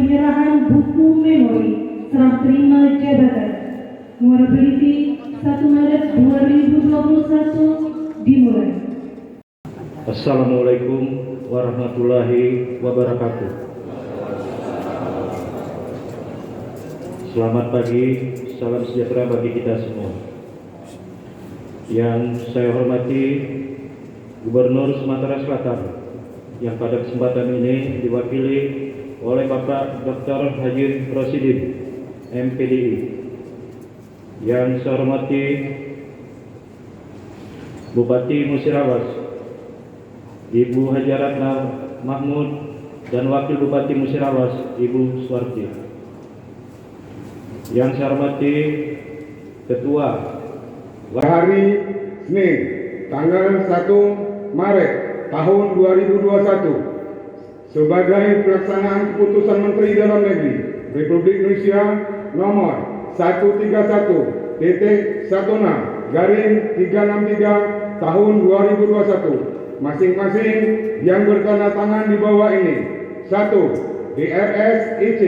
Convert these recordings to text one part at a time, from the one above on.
penyerahan buku memori serah terima jabatan nomor Peliti 1 Maret 2021 dimulai. Assalamualaikum warahmatullahi wabarakatuh. Selamat pagi, salam sejahtera bagi kita semua. Yang saya hormati Gubernur Sumatera Selatan yang pada kesempatan ini diwakili oleh Bapak Dr. Haji Rosidin, MPDI. Yang saya hormati Bupati Musirawas, Ibu Hajaratna Mahmud, dan Wakil Bupati Musirawas, Ibu Suwarti. Yang saya hormati Ketua hari Senin, tanggal 1 Maret tahun 2021, sebagai pelaksanaan keputusan Menteri Dalam Negeri Republik Indonesia nomor 131.16/363 tahun 2021, masing-masing yang bertanda tangan di bawah ini: 1. DRS IC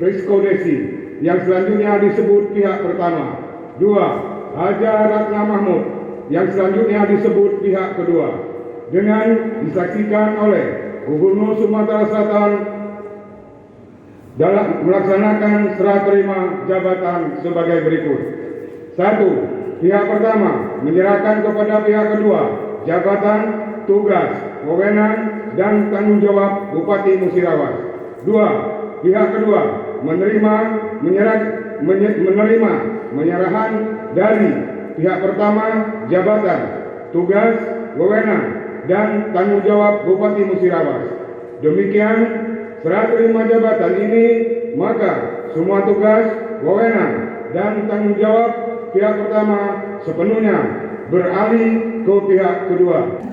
Risco Desi, yang selanjutnya disebut pihak pertama. 2. Haja Ratna Mahmud, yang selanjutnya disebut pihak kedua, dengan disaksikan oleh Gubernur Sumatera Selatan dalam melaksanakan serah terima jabatan sebagai berikut. 1. Pihak pertama menyerahkan kepada pihak kedua jabatan, tugas, wewenang, dan tanggung jawab Bupati Musirawas. 2. Pihak kedua menerima menyerahan dari pihak pertama jabatan, tugas, wewenang, dan tanggung jawab Bupati Musirawas. Demikian serah terima jabatan ini, maka semua tugas, wewenang, dan tanggung jawab pihak pertama sepenuhnya beralih ke pihak kedua.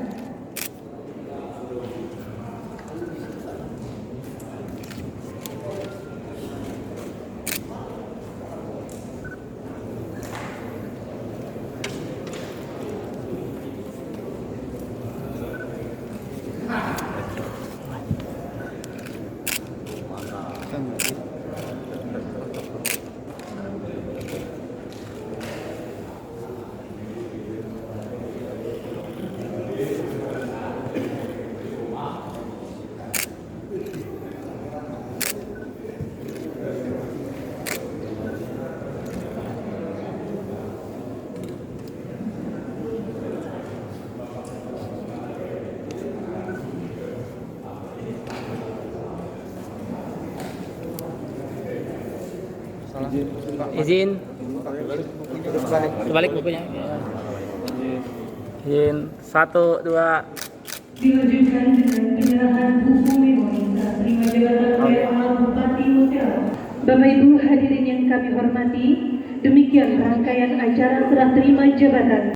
Izin balik bukunya. Izin 1, 2. Dilanjutkan dengan penyerahan buku memori serah terima jabatan oleh Bupati Musirawas. Bapak Ibu hadirin yang kami hormati, demikian rangkaian acara serah terima jabatan.